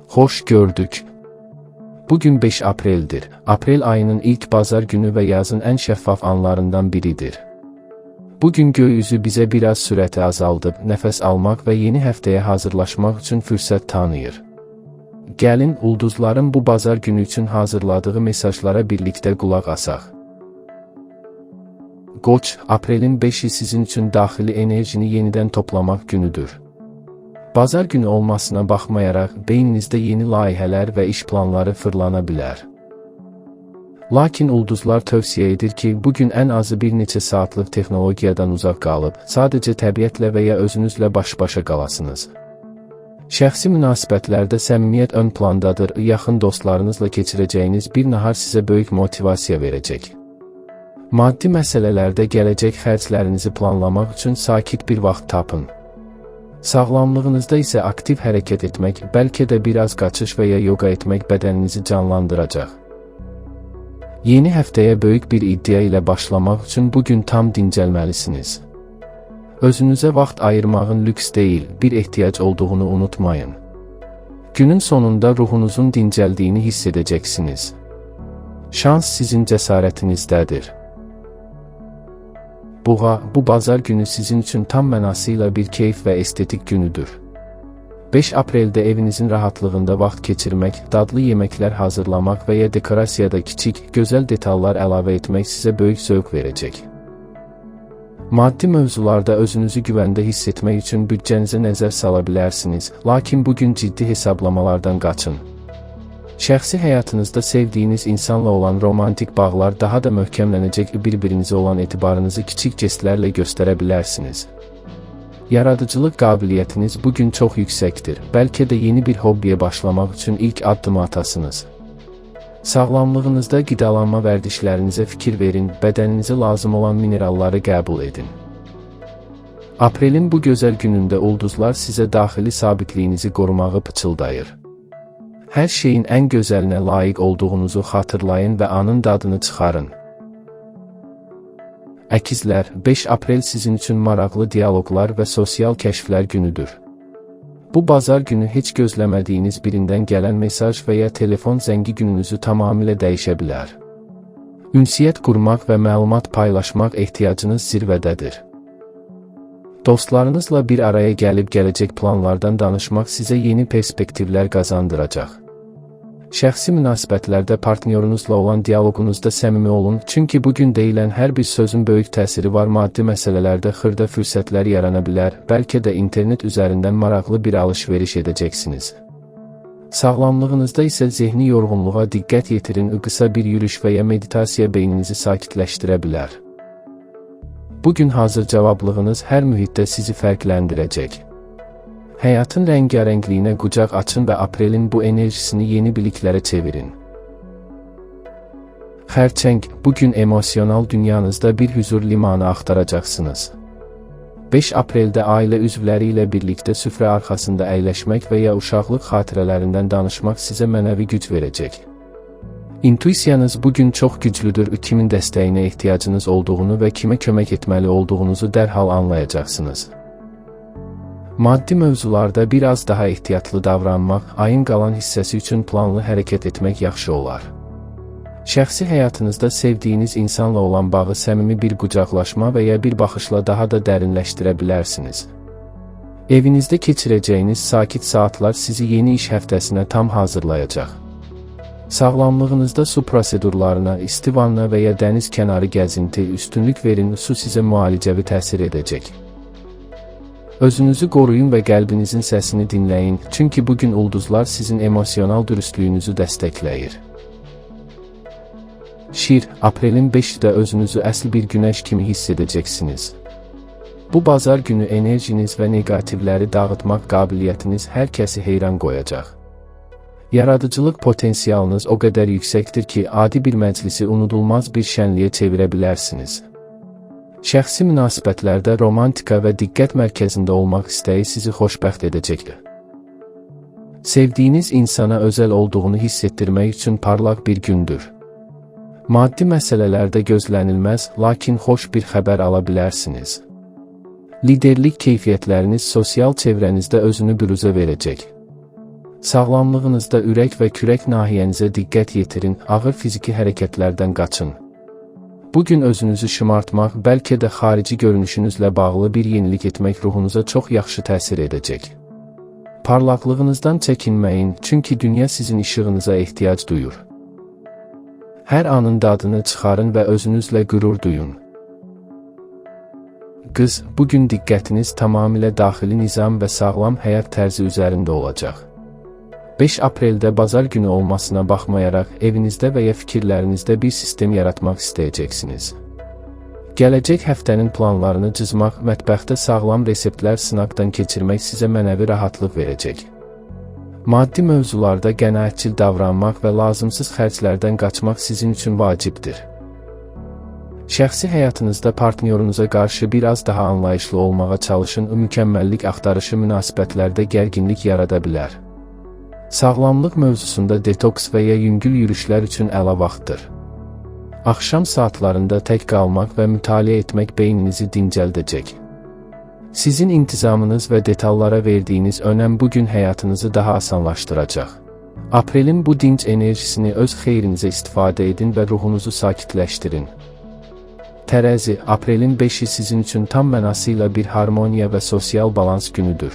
Xoş gördük. Bugün 5 Aprel'dir. Aprel ayının ilk bazar günü ve yazın en şeffaf anlarından biridir. Bugün gökyüzü bize biraz sürəti azaldıb, nəfəs almaq və yeni həftəyə hazırlaşmaq üçün fürsət tanıyır. Gəlin, ulduzların bu bazar günü üçün hazırladığı mesajlara birlikdə qulaq asaq. Qoç, Aprelin 5'i sizin üçün daxili enerjini yenidən toplamaq günüdür. Bazar günü olmasına baxmayaraq, beyninizdə yeni layihələr və iş planları fırlana bilər. Lakin ulduzlar tövsiyə edir ki, bugün ən azı bir neçə saatlıq texnologiyadan uzaq qalıb, sadəcə təbiətlə və ya özünüzlə baş-başa qalasınız. Şəxsi münasibətlərdə səmimiyyət ön plandadır, yaxın dostlarınızla keçirəcəyiniz bir nahar sizə böyük motivasiya verəcək. Maddi məsələlərdə gələcək xərclərinizi planlamaq üçün sakit bir vaxt tapın. Sağlamlığınızda isə aktiv hərəkət etmək, bəlkə də biraz qaçış və ya yoga etmək bədəninizi canlandıracaq. Yeni həftəyə böyük bir iddia ilə başlamaq üçün bugün tam dincəlməlisiniz. Özünüzə vaxt ayırmağın lüks deyil, bir ehtiyac olduğunu unutmayın. Günün sonunda ruhunuzun dincəldiyini hiss edəcəksiniz. Şans sizin cəsarətinizdədir. Boğa, bu bazar günü sizin üçün tam mənasıyla bir keyif və estetik günüdür. 5 Aprel'də evinizin rahatlığında vaxt keçirmək, dadlı yeməklər hazırlamaq və ya dekorasiyada kiçik, gözəl detallar əlavə etmək sizə böyük zövq verəcək. Maddi mövzularda özünüzü güvəndə hiss etmək üçün büdcənizə nəzər sala bilərsiniz, lakin bugün ciddi hesablamalardan qaçın. Şəxsi həyatınızda sevdiyiniz insanla olan romantik bağlar daha da möhkəmlənəcək, bir-birinizə olan etibarınızı kiçik jestlərlə göstərə bilərsiniz. Yaradıcılıq qabiliyyətiniz bugün çox yüksəkdir, bəlkə də yeni bir hobbiyə başlamaq üçün ilk addımı atasınız. Sağlamlığınızda qidalanma vərdişlərinizə fikir verin, bədəninizə lazım olan mineralları qəbul edin. Aprelin bu gözəl günündə ulduzlar sizə daxili sabitliyinizi qorumağı pıçıldayır. Hər şeyin ən gözəlinə layiq olduğunuzu xatırlayın və anın dadını çıxarın. Əkizlər, 5 Aprel sizin üçün maraqlı dialoqlar və sosial kəşflər günüdür. Bu bazar günü heç gözləmədiyiniz birindən gələn mesaj və ya telefon zəngi gününüzü tamamilə dəyişə bilər. Ünsiyyət qurmaq və məlumat paylaşmaq ehtiyacınız zirvədədir. Dostlarınızla bir araya gəlib gələcək planlardan danışmaq sizə yeni perspektivlər qazandıracaq. Şəxsi münasibətlərdə partnyorunuzla olan dialoqunuzda səmimi olun, çünki bugün deyilən hər bir sözün böyük təsiri var. Maddi məsələlərdə xırda fürsətlər yarana bilər, bəlkə də internet üzərindən maraqlı bir alış-veriş edəcəksiniz. Sağlamlığınızda isə zehni yorğunluğa diqqət yetirin, qısa bir yürüyüş və ya meditasiya beyninizi sakitləşdirə bilər. Bugün hazır cavablığınız hər mühitdə sizi fərqləndirəcək. Həyatın rəngarəngliyinə qucaq açın və Aprelin bu enerjisini yeni biliklərə çevirin. Xərçəng, bugün emosional dünyanızda bir hüzur limanı axtaracaqsınız. 5 Aprel'də ailə üzvləri ilə birlikdə süfrə arxasında əyləşmək və ya uşaqlıq xatirələrindən danışmaq sizə mənəvi güc verəcək. İntuisiyanız bugün çox güclüdür, kimin dəstəyinə ehtiyacınız olduğunu və kimə kömək etməli olduğunuzu dərhal anlayacaqsınız. Maddi mövzularda biraz daha ehtiyatlı davranmaq, ayın qalan hissəsi üçün planlı hərəkət etmək yaxşı olar. Şəxsi həyatınızda sevdiyiniz insanla olan bağı səmimi bir qucaqlaşma və ya bir baxışla daha da dərinləşdirə bilərsiniz. Evinizdə keçirəcəyiniz sakit saatlar sizi yeni iş həftəsinə tam hazırlayacaq. Sağlamlığınızda su prosedurlarına, isti vanna və ya dəniz kənarı gəzinti üstünlük verin, su sizə müalicəvi təsir edəcək. Özünüzü qoruyun və qəlbinizin səsini dinləyin, çünki bugün ulduzlar sizin emosional dürüstlüyünüzü dəstəkləyir. Şir, Aprelin 5'də özünüzü əsl bir günəş kimi hiss edəcəksiniz. Bu bazar günü enerjiniz və negativləri dağıtmaq qabiliyyətiniz hər kəsi heyran qoyacaq. Yaradıcılıq potensialınız o qədər yüksəkdir ki, adi bir məclisi unudulmaz bir şənliyə çevirə bilərsiniz. Şəxsi münasibətlərdə romantika və diqqət mərkəzində olmaq istəyi sizi xoşbəxt edəcəkdir. Sevdiyiniz insana özəl olduğunu hiss etdirmək üçün parlaq bir gündür. Maddi məsələlərdə gözlənilməz, lakin xoş bir xəbər ala bilərsiniz. Liderlik keyfiyyətləriniz sosial çevrənizdə özünü büruzə verəcək. Sağlamlığınızda ürək və kürək nahiyənizə diqqət yetirin, ağır fiziki hərəkətlərdən qaçın. Bugün özünüzü şımartmaq, bəlkə də xarici görünüşünüzlə bağlı bir yenilik etmək ruhunuza çox yaxşı təsir edəcək. Parlaqlığınızdan çəkinməyin, çünki dünya sizin işığınıza ehtiyac duyur. Hər anın dadını çıxarın və özünüzlə qürur duyun. Qız, bugün diqqətiniz tamamilə daxili nizam və sağlam həyat tərzi üzərində olacaq. 5 apreldə bazar günü olmasına baxmayaraq, evinizdə və ya fikirlərinizdə bir sistem yaratmaq istəyəcəksiniz. Gələcək həftənin planlarını cızmaq, mətbəxdə sağlam reseptlər sınaqdan keçirmək sizə mənəvi rahatlıq verəcək. Maddi mövzularda qənaətçil davranmaq və lazımsız xərclərdən qaçmaq sizin üçün vacibdir. Şəxsi həyatınızda partnyorunuza qarşı biraz daha anlayışlı olmağa çalışın, mükəmməllik axtarışı münasibətlərdə gərginlik yarada bilər. Sağlamlıq mövzusunda detoks və ya yüngül yürüyüşlər üçün əla vaxtdır. Axşam saatlarında tək qalmaq və mütaliə etmək beyninizi dincəldəcək. Sizin intizamınız və detallara verdiyiniz önəm bugün həyatınızı daha asanlaşdıracaq. Aprelin bu dinc enerjisini öz xeyrinizə istifadə edin və ruhunuzu sakitləşdirin. Tərəzi, aprelin 5-i sizin üçün tam mənasıyla bir harmoniya və sosial balans günüdür.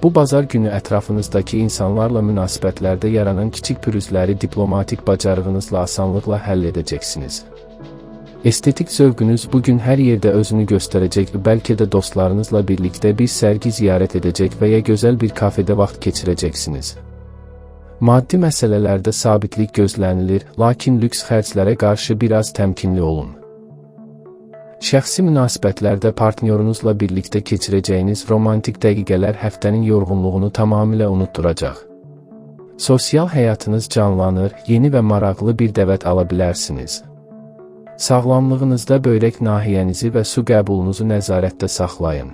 Bu bazar günü ətrafınızdakı insanlarla münasibətlərdə yaranan kiçik pürüzləri diplomatik bacarığınızla asanlıqla həll edəcəksiniz. Estetik zövqünüz bugün hər yerdə özünü göstərəcək, bəlkə də dostlarınızla birlikdə bir sərgi ziyarət edəcək və ya gözəl bir kafedə vaxt keçirəcəksiniz. Maddi məsələlərdə sabitlik gözlənilir, lakin lüks xərclərə qarşı biraz təmkinli olun. Şəxsi münasibətlərdə partnyorunuzla birlikdə keçirəcəyiniz romantik dəqiqələr həftənin yorğunluğunu tamamilə unutduracaq. Sosial həyatınız canlanır, yeni və maraqlı bir dəvət ala bilərsiniz. Sağlamlığınızda böyrək nahiyənizi və su qəbulunuzu nəzarətdə saxlayın.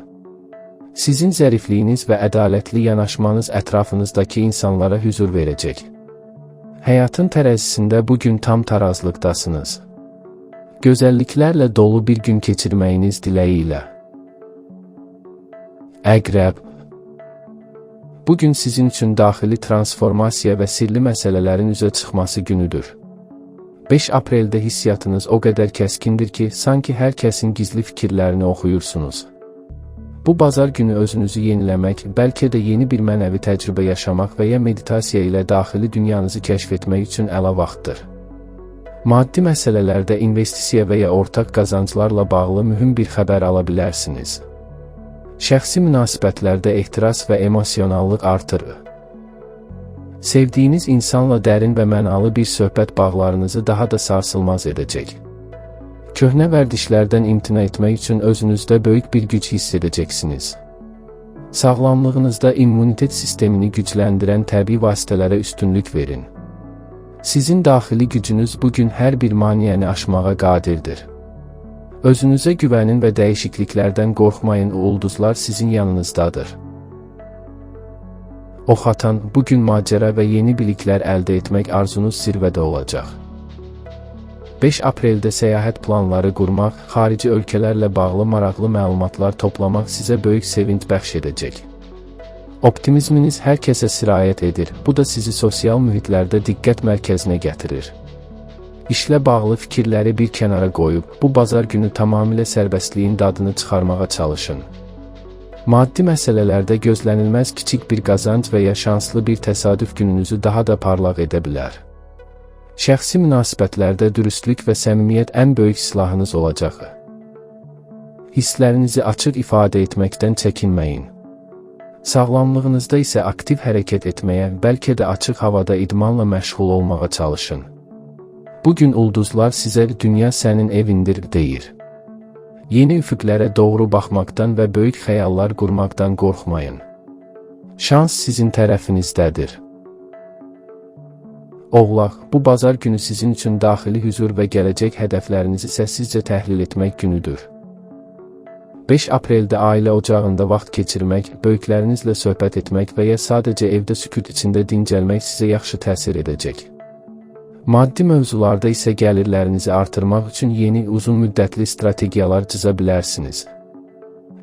Sizin zərifliyiniz və ədalətli yanaşmanız ətrafınızdakı insanlara hüzur verəcək. Həyatın tərəzisində bugün tam tarazlıqdasınız. Gözəlliklərlə dolu bir gün keçirməyiniz diləyi ilə. Əqrəb, bugün sizin üçün daxili transformasiya və sirli məsələlərin üzə çıxması günüdür. 5 apreldə hissiyatınız o qədər kəskindir ki, sanki hər kəsin gizli fikirlərini oxuyursunuz. Bu bazar günü özünüzü yeniləmək, bəlkə də yeni bir mənəvi təcrübə yaşamaq və ya meditasiya ilə daxili dünyanızı kəşf etmək üçün əla vaxtdır. Maddi məsələlərdə investisiya və ya ortaq qazanclarla bağlı mühüm bir xəbər ala bilərsiniz. Şəxsi münasibətlərdə ehtiras və emosionallıq artır. Sevdiyiniz insanla dərin və mənalı bir söhbət bağlarınızı daha da sarsılmaz edəcək. Köhnə vərdişlərdən imtina etmək üçün özünüzdə böyük bir güc hiss edəcəksiniz. Sağlamlığınızda immunitet sistemini gücləndirən təbii vasitələrə üstünlük verin. Sizin daxili gücünüz bugün hər bir maneəni aşmağa qadirdir. Özünüzə güvənin və dəyişikliklərdən qorxmayın, ulduzlar sizin yanınızdadır. Ox atan, bugün macəra və yeni biliklər əldə etmək arzunuz zirvədə olacaq. 5 apreldə səyahət planları qurmaq, xarici ölkələrlə bağlı maraqlı məlumatlar toplamaq sizə böyük sevinc bəxş edəcək. Optimizminiz hər kəsə sirayət edir, bu da sizi sosial mühitlərdə diqqət mərkəzinə gətirir. İşlə bağlı fikirləri bir kənara qoyub, bu bazar günü tamamilə sərbəstliyin dadını çıxarmağa çalışın. Maddi məsələlərdə gözlənilməz kiçik bir qazanc və ya şanslı bir təsadüf gününüzü daha da parlaq edə bilər. Şəxsi münasibətlərdə dürüstlük və səmimiyyət ən böyük silahınız olacaq. Hisslərinizi açıq ifadə etməkdən çəkinməyin. Sağlamlığınızda isə aktiv hərəkət etməyə, bəlkə də açıq havada idmanla məşğul olmağa çalışın. Bugün ulduzlar sizə dünya sənin evindir deyir. Yeni üfüqlərə doğru baxmaqdan və böyük xəyallar qurmaqdan qorxmayın. Şans sizin tərəfinizdədir. Oğlaq, bu bazar günü sizin üçün daxili hüzur və gələcək hədəflərinizi səssizcə təhlil etmək günüdür. 5 apreldə ailə ocağında vaxt keçirmək, böyüklərinizlə söhbət etmək və ya sadəcə evdə sükut içində dincəlmək sizə yaxşı təsir edəcək. Maddi mövzularda isə gəlirlərinizi artırmaq üçün yeni uzun müddətli strategiyalar cıza bilərsiniz.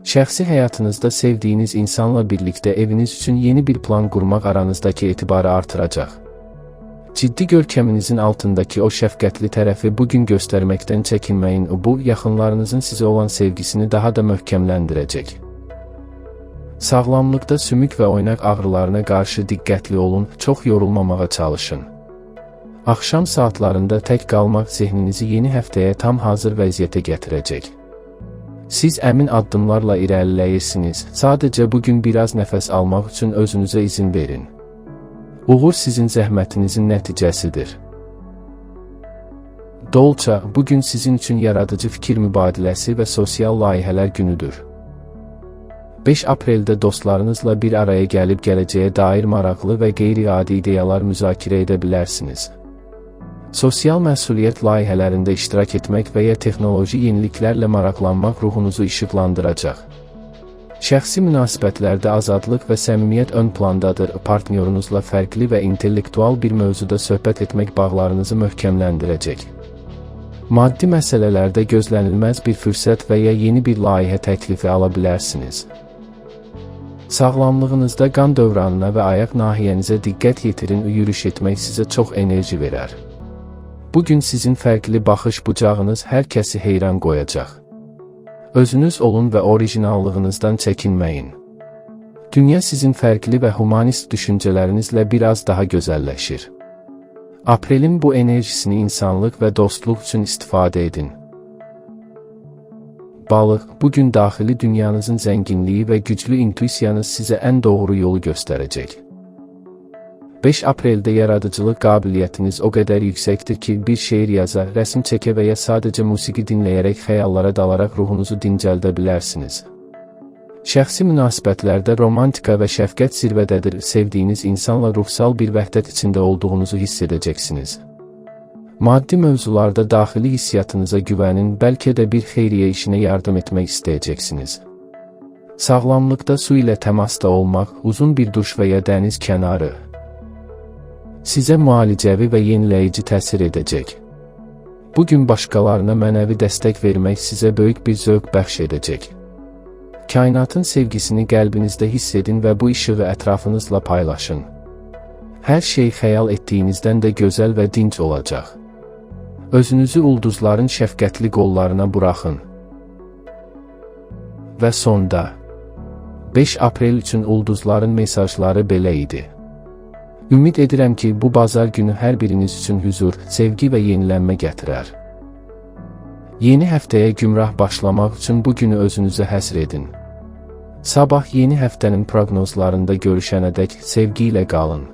Şəxsi həyatınızda sevdiyiniz insanla birlikdə eviniz üçün yeni bir plan qurmaq aranızdakı etibarı artıracaq. Ciddi görkəminizin altındakı o şəfqətli tərəfi bugün göstərməkdən çəkinməyin, bu, yaxınlarınızın sizə olan sevgisini daha da möhkəmləndirəcək. Sağlamlıqda sümük və oynaq ağrılarına qarşı diqqətli olun, çox yorulmamağa çalışın. Axşam saatlarında tək qalmaq zehninizi yeni həftəyə tam hazır vəziyyətə gətirəcək. Siz əmin addımlarla irəliləyirsiniz, sadəcə bugün biraz nəfəs almaq üçün özünüzə izin verin. Uğur sizin zəhmətinizin nəticəsidir. Dolça, bugün sizin üçün yaradıcı fikir mübadiləsi və sosial layihələr günüdür. 5 apreldə dostlarınızla bir araya gəlib gələcəyə dair maraqlı və qeyri-adi ideyalar müzakirə edə bilərsiniz. Sosial məsuliyyət layihələrində iştirak etmək və ya texnoloji yeniliklərlə maraqlanmaq ruhunuzu işıqlandıracaq. Şəxsi münasibətlərdə azadlıq və səmimiyyət ön plandadır. Partnyorunuzla fərqli və intellektual bir mövzuda söhbət etmək bağlarınızı möhkəmləndirəcək. Maddi məsələlərdə gözlənilməz bir fürsət və ya yeni bir layihə təklifi ala bilərsiniz. Sağlamlığınızda qan dövranına və ayaq nahiyənizə diqqət yetirin. Yürüyüş etmək sizə çox enerji verər. Bugün sizin fərqli baxış bucağınız hər kəsi heyran qoyacaq. Özünüz olun və orijinallığınızdan çəkinməyin. Dünya sizin fərqli və humanist düşüncələrinizlə biraz daha gözəlləşir. Aprelin bu enerjisini insanlıq və dostluq üçün istifadə edin. Balıq, bugün daxili dünyanızın zənginliyi və güclü intuisiyanız sizə ən doğru yolu göstərəcək. 5 apreldə yaradıcılıq qabiliyyətiniz o qədər yüksəkdir ki, bir şeir yaza, rəsm çəkə və ya sadəcə musiqi dinləyərək xəyallara dalaraq ruhunuzu dincəldə bilərsiniz. Şəxsi münasibətlərdə romantika və şəfqət zirvədədir. Sevdiyiniz insanla ruhsal bir vəhdət içində olduğunuzu hiss edəcəksiniz. Maddi mövzularda daxili hissiyatınıza güvənin, bəlkə də bir xeyriyyə işinə yardım etmək istəyəcəksiniz. Sağlamlıqda su ilə təmasda olmaq, uzun bir duş və ya dəniz kənarı sizə müalicəvi və yeniləyici təsir edəcək. Bugün başqalarına mənəvi dəstək vermək sizə böyük bir zövq bəxş edəcək. Kainatın sevgisini qəlbinizdə hiss edin və bu işığı ətrafınızla paylaşın. Hər şey xəyal etdiyinizdən də gözəl və dinc olacaq. Özünüzü ulduzların şəfqətli qollarına buraxın. Və sonda, 5 aprel üçün ulduzların mesajları belə idi. Ümid edirəm ki, bu bazar günü hər biriniz üçün hüzur, sevgi və yenilənmə gətirər. Yeni həftəyə gümrah başlamaq üçün bu günü özünüzə həsr edin. Sabah yeni həftənin proqnozlarında görüşənədək sevgi ilə qalın.